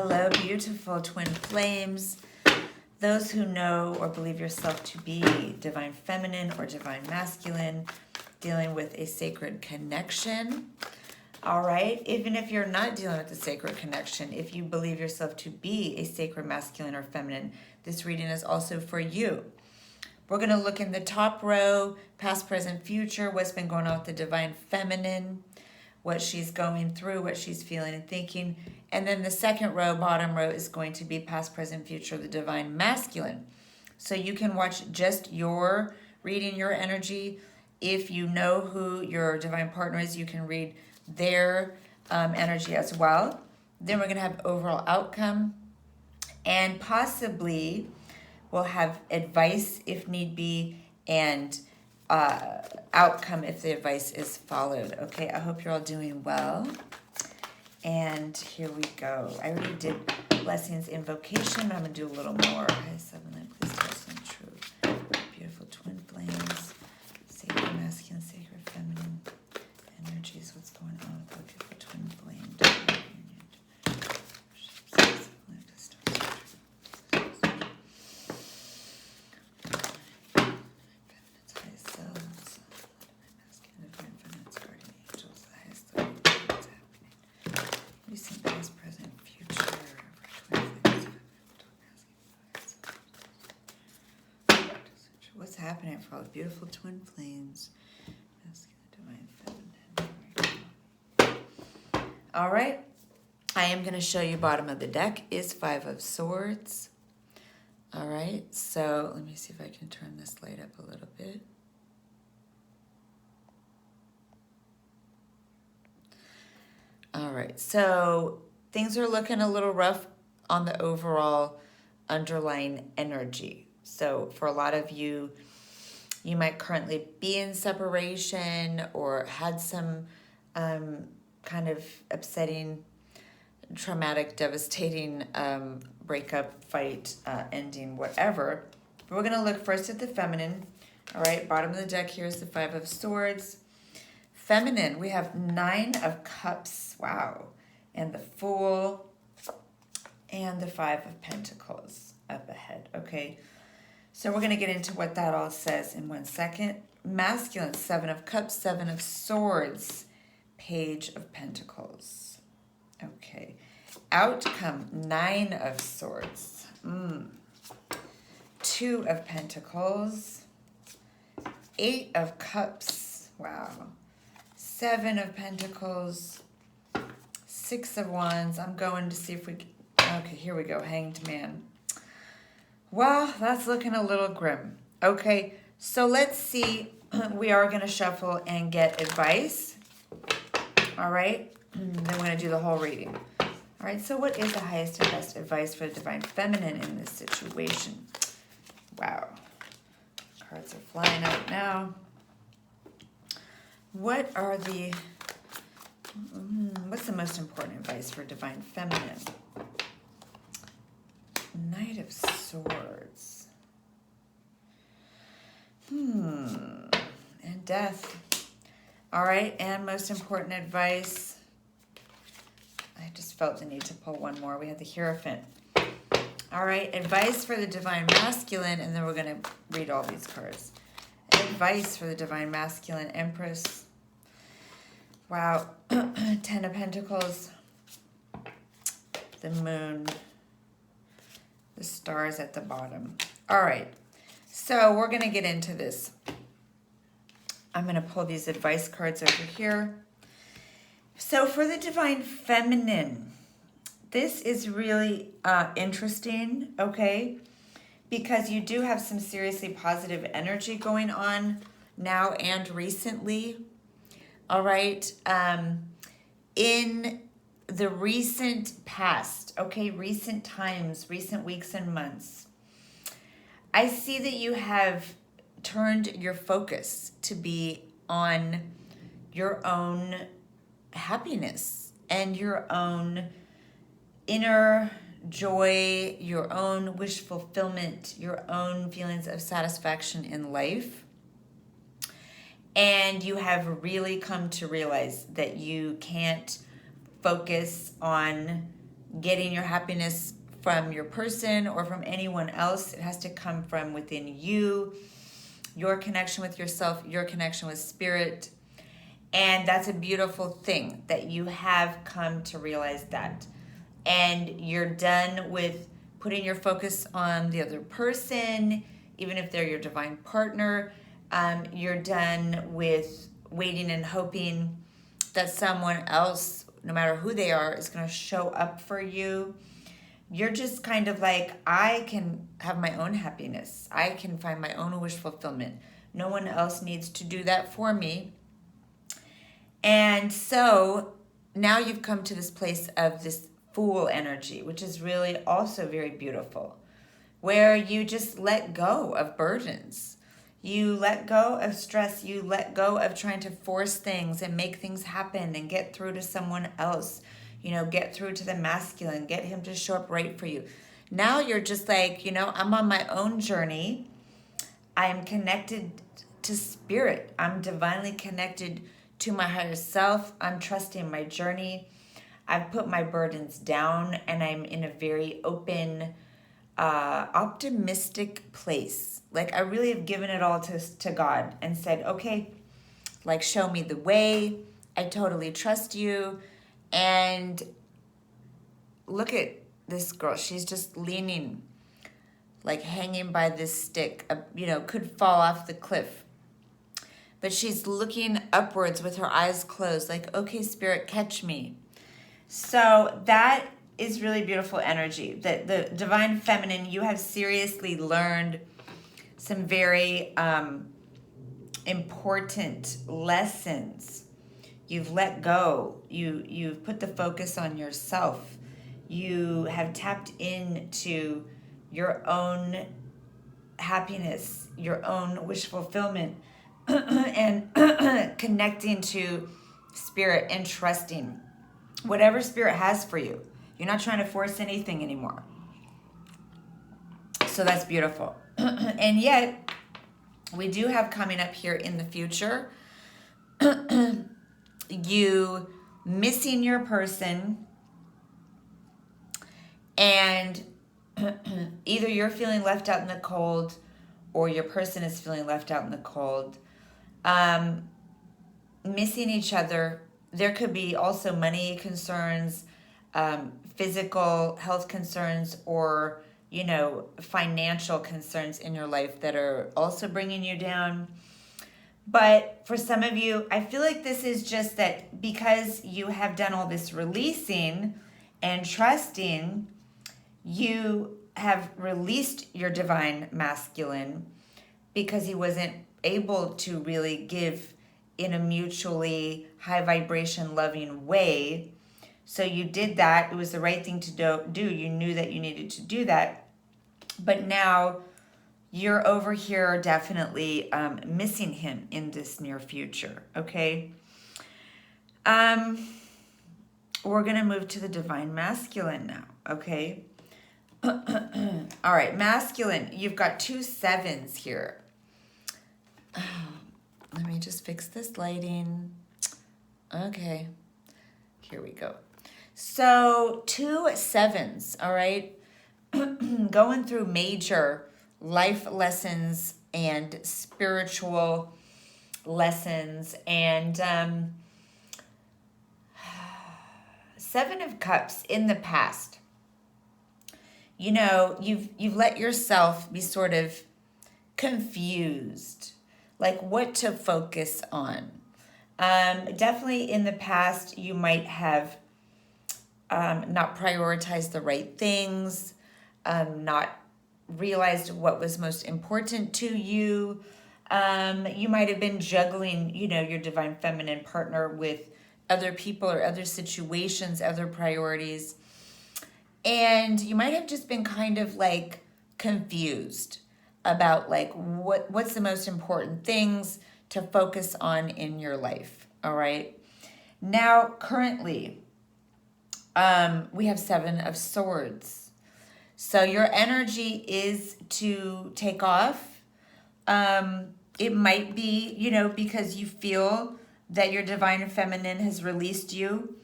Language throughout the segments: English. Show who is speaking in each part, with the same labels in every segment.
Speaker 1: Hello, beautiful twin flames. Those who know or believe yourself to be divine feminine or divine masculine, dealing with a sacred connection. All right, even if you're not dealing with a sacred connection, if you believe yourself to be a sacred masculine or feminine, this reading is also for you. We're going to look in the top row, past, present, future, what's been going on with the divine feminine, what she's going through, what she's feeling and thinking. And then the second row, bottom row, is going to be past, present, future, the divine masculine. So you can watch just your reading, your energy. If you know who your divine partner is, you can read their energy as well. Then we're going to have overall outcome, and possibly we'll have advice if need be, and outcome if the advice is followed. Okay, I hope you're all doing well. And here we go. I already did blessings invocation, but I'm going to do a little more. High seven lamp, please trust and true. Beautiful twin flames, sacred masculine, sacred feminine energies. What's going on with our beautiful twin flame? What's happening for all the beautiful twin flames? Masculine, divine, feminine. All right. I am going to show you bottom of the deck is Five of Swords. All right. So let me see if I can turn this light up a little bit. All right. So things are looking a little rough on the overall underlying energy. So for a lot of you, you might currently be in separation or had some kind of upsetting, traumatic, devastating breakup, fight, ending, whatever. But we're going to look first at the feminine. All right, bottom of the deck, here's the Five of Swords. Feminine, we have Nine of Cups. Wow. And the Fool and the Five of Pentacles up ahead. Okay. So we're going to get into what that all says in 1 second. Masculine, Seven of Cups, Seven of Swords, Page of Pentacles. Okay. Outcome, Nine of Swords. Two of Pentacles. Eight of Cups. Wow. Seven of Pentacles. Six of Wands. I'm going to see if we can... Okay, here we go. Hanged Man. Well, that's looking a little grim. Okay, so let's see. We are going to shuffle and get advice. All right, then we're going to do the whole reading. All right, so what is the highest and best advice for the divine feminine in this situation? Wow, cards are flying out now. What are the, what's the most important advice for divine feminine? Knight of Swords. And Death. All right, and most important advice. I just felt the need to pull one more. We had the Hierophant. All right, advice for the divine masculine, and then we're going to read all these cards. Advice for the divine masculine, Empress. Wow, Ten of Pentacles. The Moon. The stars at the bottom. All right, so we're going to get into this. I'm going to pull these advice cards over here. So for the divine feminine, this is really interesting, okay? Because you do have some seriously positive energy going on now and recently. All right, in the recent past, okay, recent times, recent weeks and months, I see that you have turned your focus to be on your own happiness and your own inner joy, your own wish fulfillment, your own feelings of satisfaction in life. And you have really come to realize that you can't focus on getting your happiness from your person or from anyone else. It has to come from within you, your connection with yourself, your connection with spirit. And that's a beautiful thing that you have come to realize that. And you're done with putting your focus on the other person, even if they're your divine partner. You're done with waiting and hoping that someone else, no matter who they are, is going to show up for you. You're just kind of like, I can have my own happiness. I can find my own wish fulfillment. No one else needs to do that for me. And so now you've come to this place of this Fool energy, which is really also very beautiful, where you just let go of burdens. You let go of stress. You let go of trying to force things and make things happen and get through to someone else. You know, get through to the masculine, get him to show up right for you. Now you're just like, you know, I'm on my own journey. I'm connected to spirit. I'm divinely connected to my higher self. I'm trusting my journey. I've put my burdens down and I'm in a very open, optimistic place. Like I really have given it all to God and said, okay, like show me the way. I totally trust you. And look at this girl. She's just leaning, like hanging by this stick, you know, could fall off the cliff. But she's looking upwards with her eyes closed, like, okay, spirit, catch me. So that is really beautiful energy. The divine feminine, you have seriously learned some very important lessons. You've let go. You've put the focus on yourself. You have tapped into your own happiness, your own wish fulfillment, and connecting to spirit and trusting whatever spirit has for you. You're not trying to force anything anymore. So that's beautiful. And yet, we do have coming up here in the future, you missing your person, and either you're feeling left out in the cold or your person is feeling left out in the cold. Missing each other. There could be also money concerns, physical health concerns, or, you know, financial concerns in your life that are also bringing you down. But for some of you, I feel like this is just that because you have done all this releasing and trusting, you have released your divine masculine because he wasn't able to really give in a mutually high vibration loving way. So you did that. It was the right thing to do. You knew that you needed to do that. But now you're over here definitely missing him in this near future, okay? We're going to move to the divine masculine now, okay? All right, masculine, you've got 2 7s here. Let me just fix this lighting. Okay, here we go. So 2 7s, all right? Going through major life lessons and spiritual lessons. And 7 of Cups in the past. You know, you've let yourself be sort of confused, like what to focus on. Definitely in the past, you might have not prioritized the right things, not realized what was most important to you. You might have been juggling, you know, your divine feminine partner with other people or other situations, other priorities. And you might have just been kind of like confused about like what's the most important things to focus on in your life. All right. Now, currently, we have 7 of Swords. So your energy is to take off. It might be, you know, because you feel that your divine feminine has released you.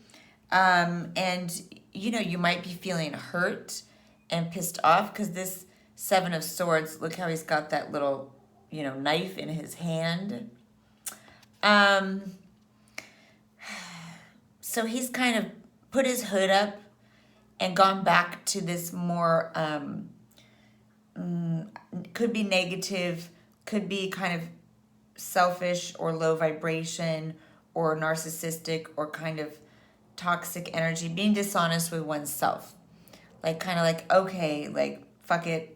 Speaker 1: And you know, you might be feeling hurt and pissed off because this Seven of Swords, look how he's got that little, you know, knife in his hand. So he's kind of put his hood up and gone back to this more, could be negative, could be kind of selfish or low vibration or narcissistic or kind of toxic energy, being dishonest with oneself. Like, kind of like, okay, like, fuck it.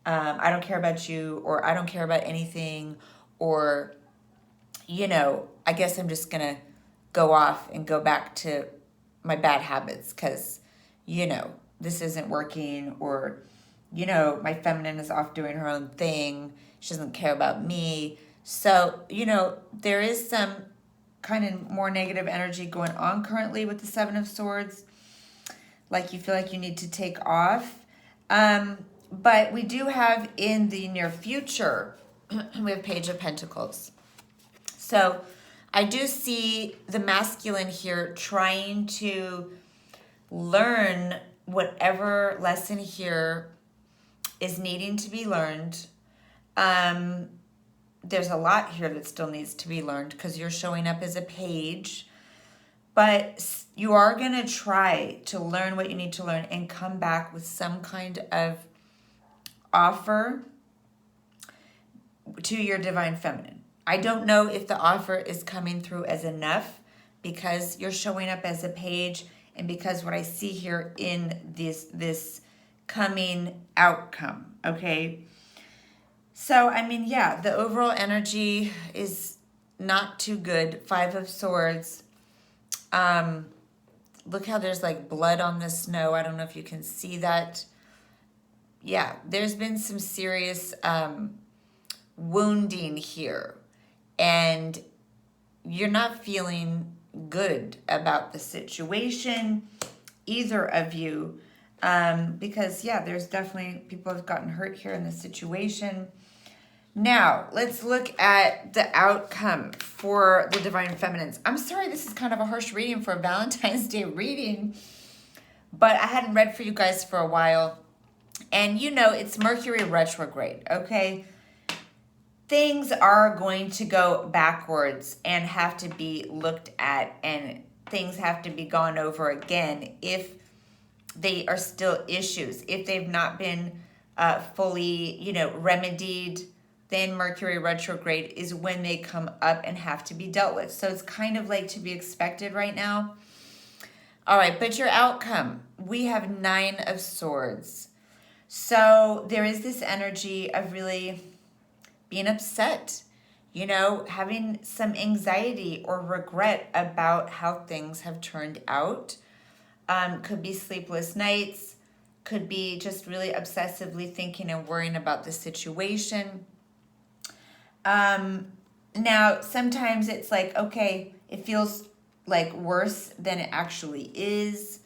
Speaker 1: I don't care about you, or I don't care about anything, or, you know, I guess I'm just going to go off and go back to my bad habits because, you know, this isn't working, or, you know, my feminine is off doing her own thing. She doesn't care about me. So, you know, there is some kind of more negative energy going on currently with the Seven of Swords. Like, you feel like you need to take off. But we do have in the near future, we have Page of Pentacles. So I do see the masculine here trying to learn whatever lesson here is needing to be learned. There's a lot here that still needs to be learned because you're showing up as a page. But you are going to try to learn what you need to learn and come back with some kind of offer to your divine feminine. I don't know if the offer is coming through as enough because you're showing up as a page and because what I see here in this coming outcome, okay? So, I mean, yeah, the overall energy is not too good. Five of Swords. Look how there's like blood on the snow. I don't know if you can see that. Yeah, there's been some serious wounding here. And you're not feeling good about the situation, either of you. Because, yeah, there's definitely people have gotten hurt here in the situation. Now, let's look at the outcome for the Divine Feminines. I'm sorry, this is kind of a harsh reading for a Valentine's Day reading, but I hadn't read for you guys for a while. And you know, it's Mercury retrograde, okay? Things are going to go backwards and have to be looked at, and things have to be gone over again if they are still issues. If they've not been fully, you know, remedied, then Mercury retrograde is when they come up and have to be dealt with. So it's kind of like to be expected right now. All right, but your outcome, we have Nine of Swords. So there is this energy of really being upset, you know, having some anxiety or regret about how things have turned out. Could be sleepless nights, could be just really obsessively thinking and worrying about the situation. Now, sometimes it's like, okay, it feels like worse than it actually is.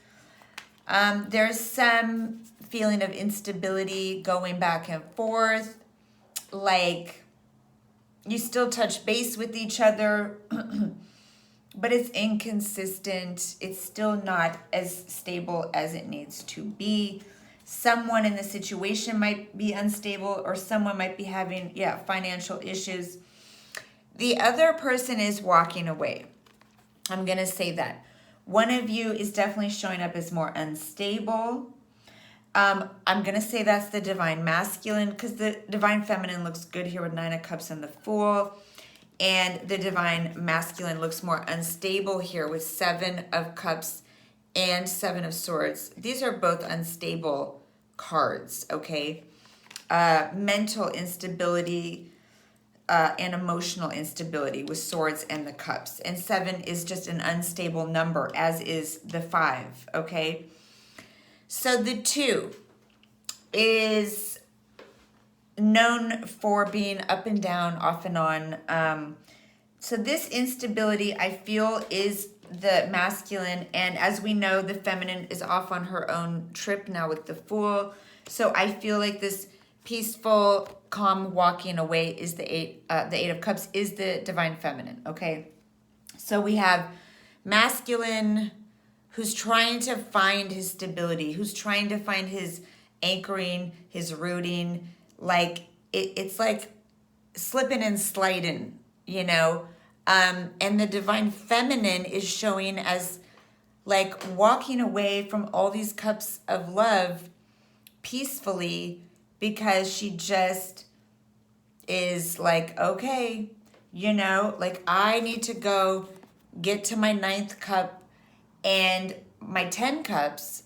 Speaker 1: There's some feeling of instability going back and forth. Like, you still touch base with each other, but it's inconsistent. It's still not as stable as it needs to be. Someone in the situation might be unstable, or someone might be having, financial issues. The other person is walking away. I'm going to say that. One of you is definitely showing up as more unstable. I'm going to say that's the Divine Masculine, because the Divine Feminine looks good here with Nine of Cups and the Fool. And the Divine Masculine looks more unstable here with Seven of Cups and Seven of Swords. These are both unstable cards, okay? Mental instability and emotional instability with Swords and the Cups. And 7 is just an unstable number, as is the 5, okay? So the 2 is known for being up and down, off and on. So this instability, I feel, is the masculine, and as we know, the feminine is off on her own trip now with the Fool. So I feel like this peaceful, calm walking away is the Eight of Cups is the Divine Feminine, okay? So we have masculine who's trying to find his stability, who's trying to find his anchoring, his rooting. Like it's like slipping and sliding, you know. And the divine feminine is showing as like walking away from all these cups of love peacefully, because she just is like, okay, you know, like I need to go get to my 9th cup and my 10 cups.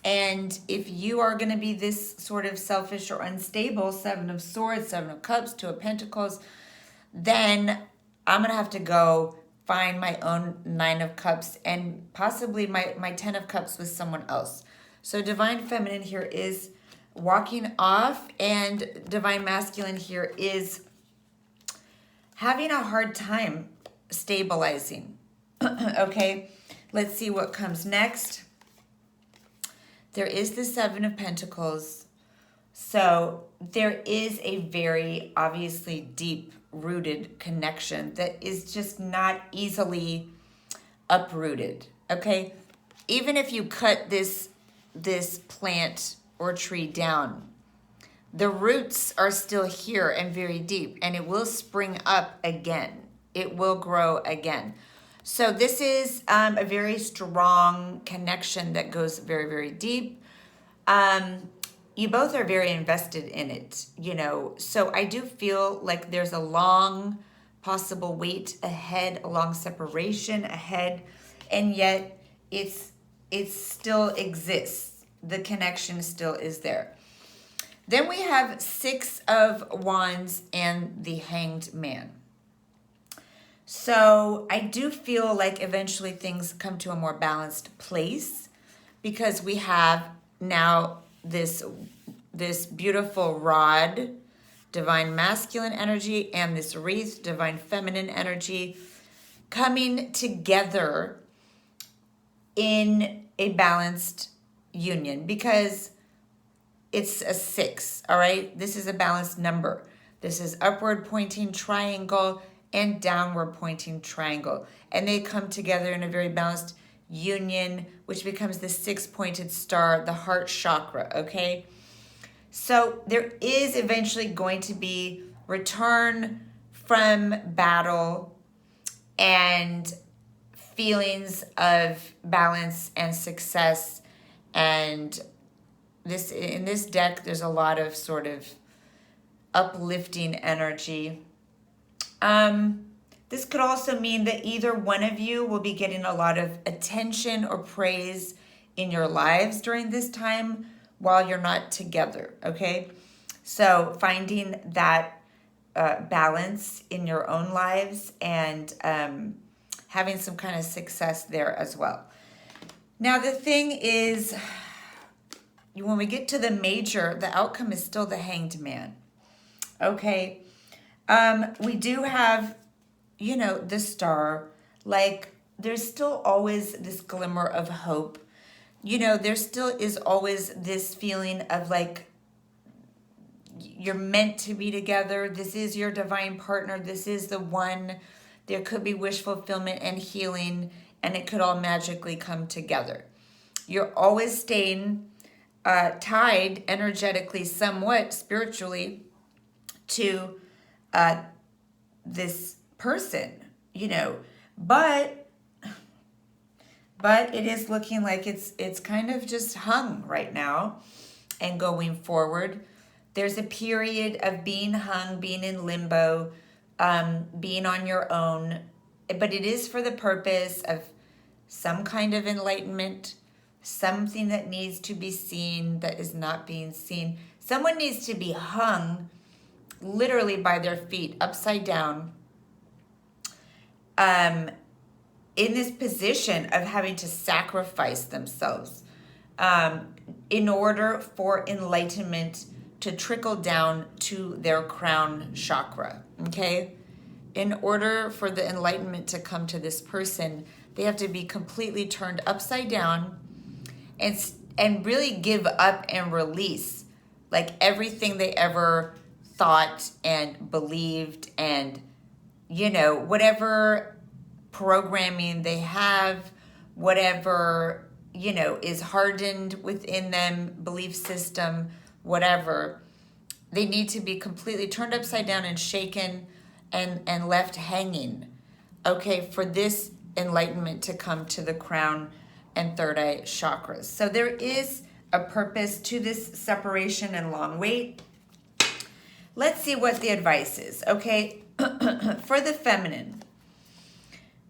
Speaker 1: And if you are going to be this sort of selfish or unstable, 7 of Swords, 7 of Cups, 2 of Pentacles, then I'm going to have to go find my own 9 of Cups and possibly my 10 of Cups with someone else. So divine feminine here is walking off, and divine masculine here is having a hard time stabilizing. Okay, let's see what comes next. There is the 7 of Pentacles. So there is a very obviously deep-rooted connection that is just not easily uprooted, okay? Even if you cut this plant or tree down, the roots are still here and very deep, and it will spring up again. It will grow again. So this is a very strong connection that goes very, very deep. You both are very invested in it, you know. So I do feel like there's a long possible wait ahead, a long separation ahead, and yet it still exists. The connection still is there. Then we have 6 of Wands and the Hanged Man. So I do feel like eventually things come to a more balanced place, because we have now this beautiful rod, divine masculine energy, and this wreath, divine feminine energy, coming together in a balanced union, because it's a 6, all right? This is a balanced number. This is upward pointing triangle and downward pointing triangle. And they come together in a very balanced union, which becomes the 6-pointed star, the heart chakra, okay? So there is eventually going to be return from battle and feelings of balance and success. And in this deck, there's a lot of sort of uplifting energy. This could also mean that either one of you will be getting a lot of attention or praise in your lives during this time while you're not together, okay? So finding that balance in your own lives and having some kind of success there as well. Now, the thing is, when we get to the major, the outcome is still the Hanged Man, okay? We do have, you know, the star. Like, there's still always this glimmer of hope. You know, there still is always this feeling of like, you're meant to be together. This is your divine partner. This is the one. There could be wish fulfillment and healing, and it could all magically come together. You're always staying tied energetically, somewhat spiritually, to this person, you know, but it is looking like it's kind of just hung right now and going forward. There's a period of being hung, being in limbo, being on your own, but it is for the purpose of some kind of enlightenment, something that needs to be seen that is not being seen. Someone needs to be hung literally by their feet, upside down, in this position of having to sacrifice themselves in order for enlightenment to trickle down to their crown chakra, okay? In order for the enlightenment to come to this person, they have to be completely turned upside down and really give up and release like everything they ever thought and believed, and, you know, whatever programming they have, whatever, you know, is hardened within them, belief system, whatever. They need to be completely turned upside down and shaken and left hanging, okay, for this enlightenment to come to the crown and third eye chakras. So there is a purpose to this separation and long wait. Let's see what the advice is, okay? For the feminine,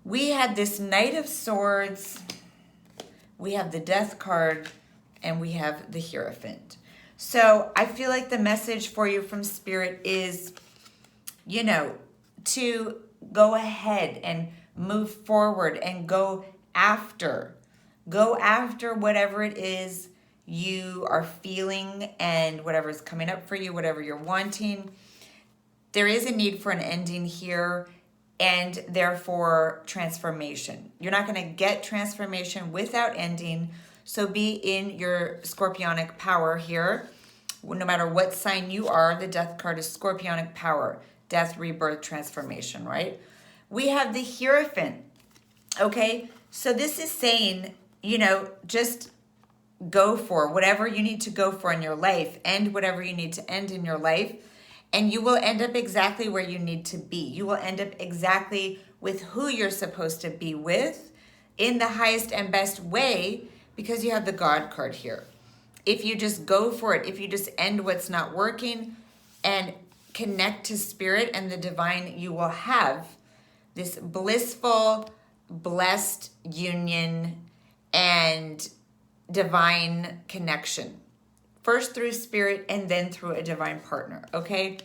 Speaker 1: we had this Knight of Swords, we have the Death card, and we have the Hierophant. So I feel like the message for you from Spirit is, you know, to go ahead and move forward and go after whatever it is you are feeling and whatever is coming up for you, whatever you're wanting. There is a need for an ending here and therefore transformation. You're not going to get transformation without ending. So be in your scorpionic power here. No matter what sign you are, the Death card is scorpionic power. Death, rebirth, transformation, right? We have the Hierophant, okay? So this is saying, you know, just go for whatever you need to go for in your life, end whatever you need to end in your life, and you will end up exactly where you need to be. You will end up exactly with who you're supposed to be with in the highest and best way, because you have the God card here. If you just go for it, if you just end what's not working and connect to Spirit and the divine, you will have this blissful, blessed union and divine connection. First through Spirit and then through a divine partner, okay?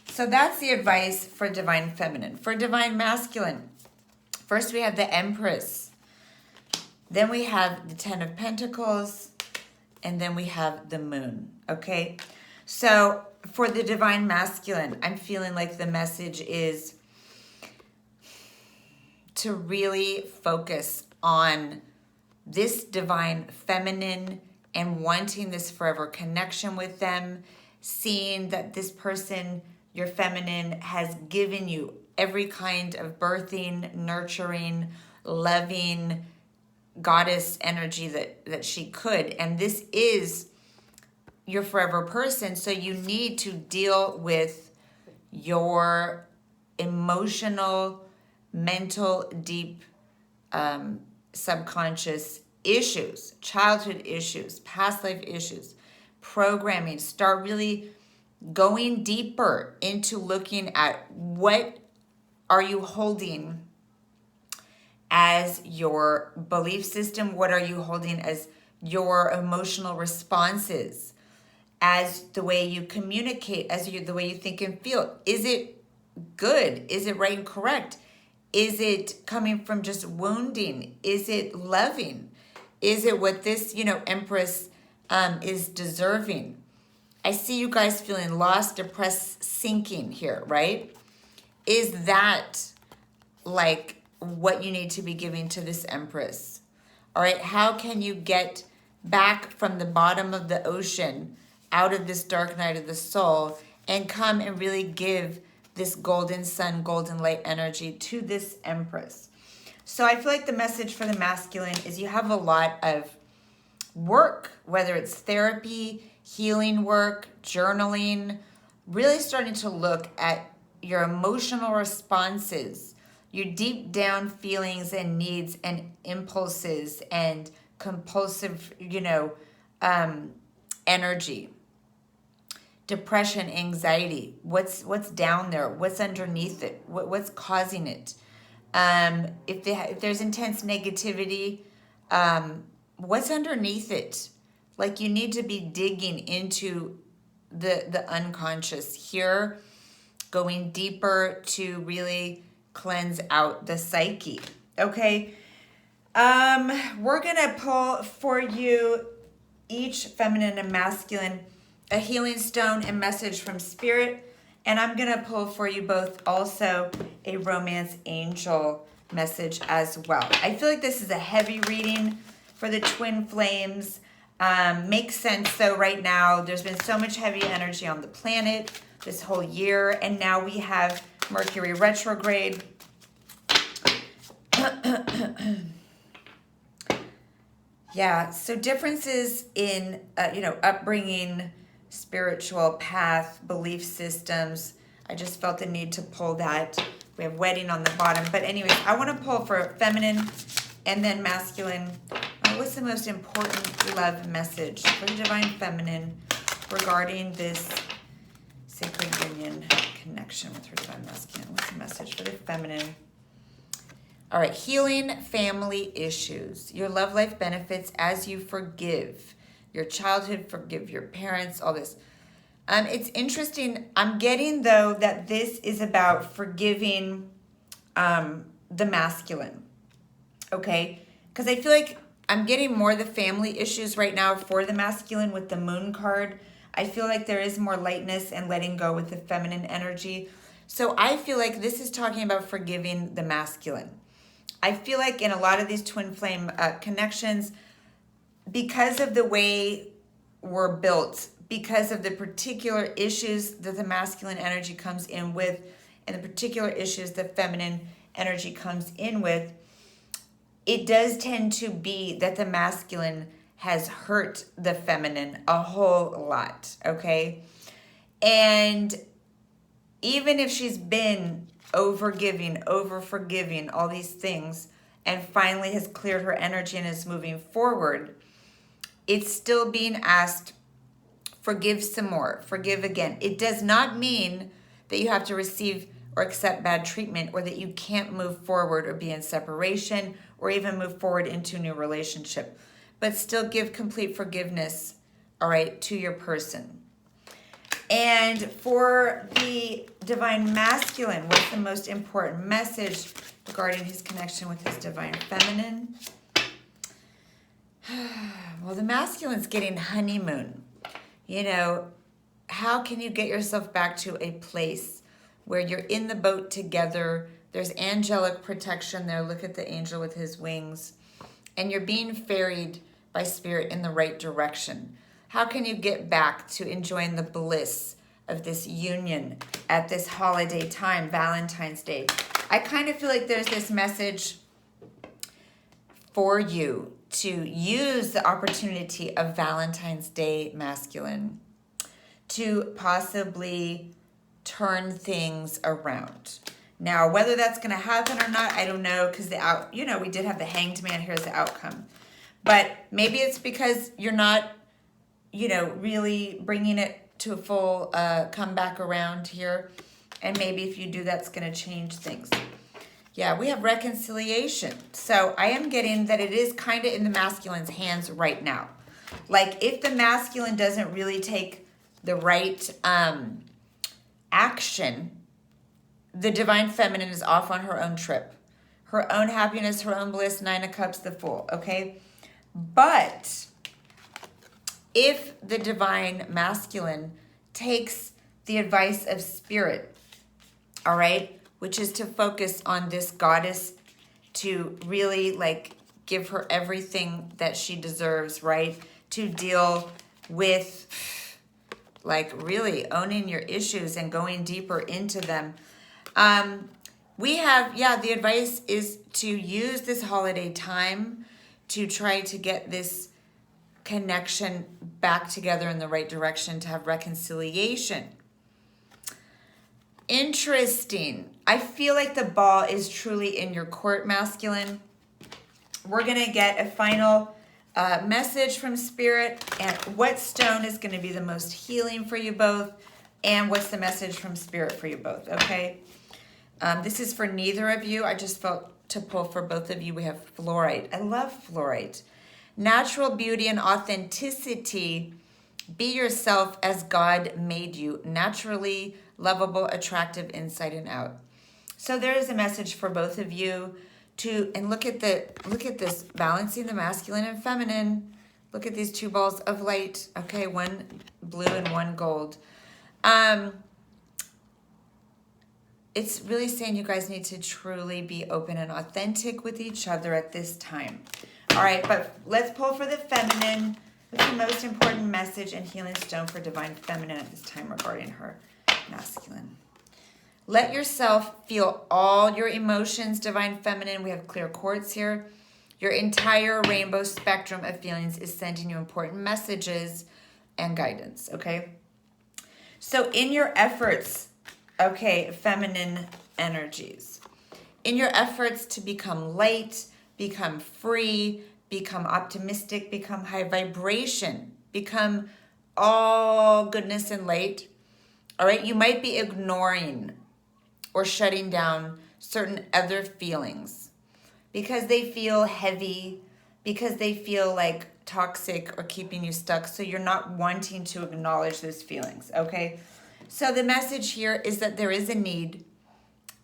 Speaker 1: So that's the advice for divine feminine. For divine masculine, first we have the Empress. Then we have the Ten of Pentacles. And then we have the Moon, okay? So for the divine masculine, I'm feeling like the message is to really focus on this divine feminine and wanting this forever connection with them, seeing that this person, your feminine, has given you every kind of birthing, nurturing, loving, goddess energy that she could. And this is your forever person. So you need to deal with your emotional, mental, deep, subconscious issues, childhood issues, past life issues, programming. Start really going deeper into looking at what are you holding as your belief system, what are you holding as your emotional responses, as the way you communicate, as the way you think and feel. Is it good? Is it right and correct? Is it coming from just wounding? Is it loving? Is it what this, Empress is deserving? I see you guys feeling lost, depressed, sinking here, right? Is that like what you need to be giving to this Empress? All right, how can you get back from the bottom of the ocean out of this dark night of the soul and come and really give this golden sun, golden light energy to this Empress? So I feel like the message for the masculine is you have a lot of work, whether it's therapy, healing work, journaling, really starting to look at your emotional responses, your deep down feelings and needs and impulses and compulsive, energy, depression, anxiety. What's down there? What's underneath it? What's causing it? If there's intense negativity, what's underneath it? Like, you need to be digging into the unconscious here, going deeper to really cleanse out the psyche. Okay. We're going to pull for you, each feminine and masculine, a healing stone and message from Spirit. And I'm going to pull for you both also a romance angel message as well. I feel like this is a heavy reading for the twin flames. Makes sense though right now. There's been so much heavy energy on the planet this whole year. And now we have Mercury retrograde. Yeah, so differences in, upbringing, spiritual path, belief systems. I just felt the need to pull that. We have wedding on the bottom. But anyways, I want to pull for feminine and then masculine. What's the most important love message for the divine feminine regarding this sacred union connection with her divine masculine? What's the message for the feminine? All right, healing family issues. Your love life benefits as you forgive your childhood, forgive your parents, all this. It's interesting. I'm getting, though, that this is about forgiving the masculine, okay? Because I feel like I'm getting more of the family issues right now for the masculine with the moon card. I feel like there is more lightness and letting go with the feminine energy. So I feel like this is talking about forgiving the masculine. I feel like in a lot of these twin flame connections, because of the way we're built, because of the particular issues that the masculine energy comes in with, and the particular issues the feminine energy comes in with, it does tend to be that the masculine has hurt the feminine a whole lot, okay? And even if she's been over-giving, over-forgiving, all these things, and finally has cleared her energy and is moving forward, it's still being asked, forgive some more, forgive again. It does not mean that you have to receive or accept bad treatment, or that you can't move forward or be in separation or even move forward into a new relationship, but still give complete forgiveness, all right, to your person. And for the divine masculine, what's the most important message regarding his connection with his divine feminine? Well, the masculine's getting honeymoon. You know, how can you get yourself back to a place where you're in the boat together? There's angelic protection there. Look at the angel with his wings. And you're being ferried by spirit in the right direction. How can you get back to enjoying the bliss of this union at this holiday time, Valentine's Day? I kind of feel like there's this message for you to use the opportunity of Valentine's Day masculine to possibly turn things around. Now, whether that's going to happen or not, I don't know, because we did have the Hanged Man. Here's the outcome. But maybe it's because you're not, really bringing it to a full comeback around here. And maybe if you do, that's going to change things. Yeah, we have reconciliation. So I am getting that it is kind of in the masculine's hands right now. Like if the masculine doesn't really take the right action, the divine feminine is off on her own trip. Her own happiness, her own bliss, 9 of Cups, the Fool, okay? But if the divine masculine takes the advice of spirit, all right, which is to focus on this goddess, to really give her everything that she deserves, right? To deal with really owning your issues and going deeper into them. We have, the advice is to use this holiday time to try to get this connection back together in the right direction, to have reconciliation. Interesting. I feel like the ball is truly in your court, masculine. We're going to get a final message from spirit, and what stone is going to be the most healing for you both, and what's the message from spirit for you both, okay? This is for neither of you. I just felt to pull for both of you. We have fluorite. I love fluorite. Natural beauty and authenticity. Be yourself as God made you. Naturally lovable, attractive inside and out. So there is a message for both of you and look at this, balancing the masculine and feminine. Look at these two balls of light. Okay, one blue and one gold. It's really saying you guys need to truly be open and authentic with each other at this time. All right, but let's pull for the feminine. What's the most important message and healing stone for divine feminine at this time regarding her masculine? Let yourself feel all your emotions, divine feminine. We have clear quartz here. Your entire rainbow spectrum of feelings is sending you important messages and guidance, okay? So in your efforts, okay, feminine energies, in your efforts to become light, become free, become optimistic, become high vibration, become all goodness and light, all right, you might be ignoring or shutting down certain other feelings because they feel heavy, because they feel like toxic or keeping you stuck. So you're not wanting to acknowledge those feelings, okay? So the message here is that there is a need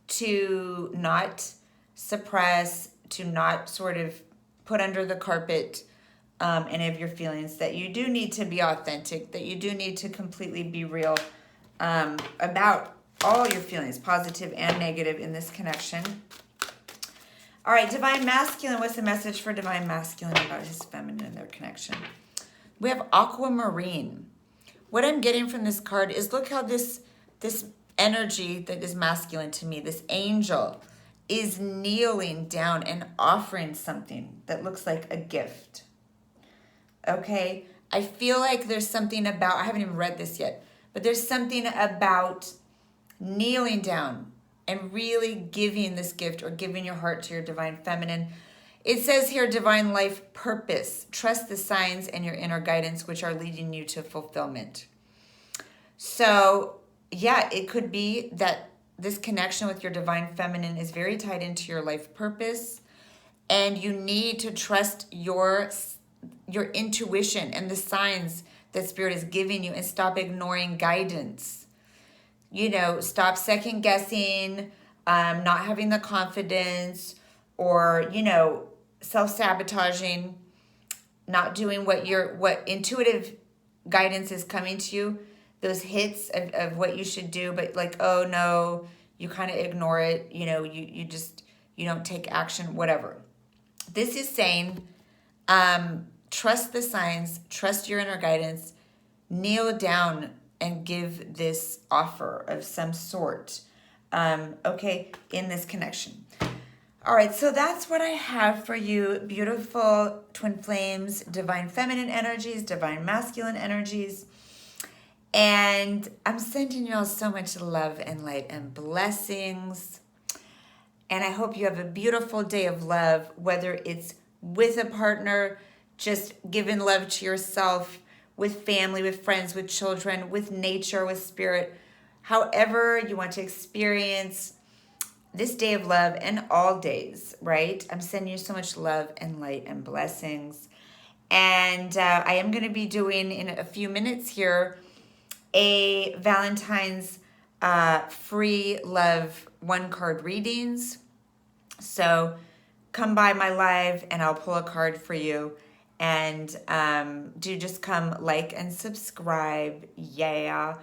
Speaker 1: to not suppress, to not sort of put under the carpet any of your feelings, that you do need to be authentic, that you do need to completely be real about all your feelings, positive and negative, in this connection. All right, Divine Masculine. What's the message for Divine Masculine about his feminine and their connection? We have Aquamarine. What I'm getting from this card is, look how this energy that is masculine to me, this angel, is kneeling down and offering something that looks like a gift. Okay? I feel like there's something about, I haven't even read this yet, but there's something about kneeling down and really giving this gift, or giving your heart to your divine feminine. It says here, divine life purpose. Trust the signs and your inner guidance, which are leading you to fulfillment. So, yeah, it could be that this connection with your divine feminine is very tied into your life purpose, and you need to trust your intuition and the signs that Spirit is giving you, and stop ignoring guidance. You know, stop second guessing, not having the confidence, or, you know, self-sabotaging, not doing what intuitive guidance is coming to you, those hits of what you should do, but like, oh no, you kind of ignore it, you know, you don't take action, whatever. This is saying, trust the signs, trust your inner guidance, kneel down and give this offer of some sort, okay, in this connection. All right, so that's what I have for you, beautiful twin flames, divine feminine energies, divine masculine energies. And I'm sending you all so much love and light and blessings. And I hope you have a beautiful day of love, whether it's with a partner, just giving love to yourself, with family, with friends, with children, with nature, with spirit, however you want to experience this day of love, and all days, right? I'm sending you so much love and light and blessings. And I am going to be doing, in a few minutes here, a Valentine's free love 1-card readings. So come by my live and I'll pull a card for you. And do just come like and subscribe. Yeah.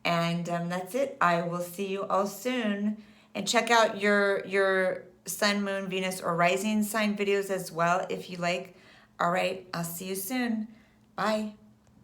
Speaker 1: And that's it. I will see you all soon. And check out your sun, moon, Venus, or rising sign videos as well if you like. All right. I'll see you soon. Bye.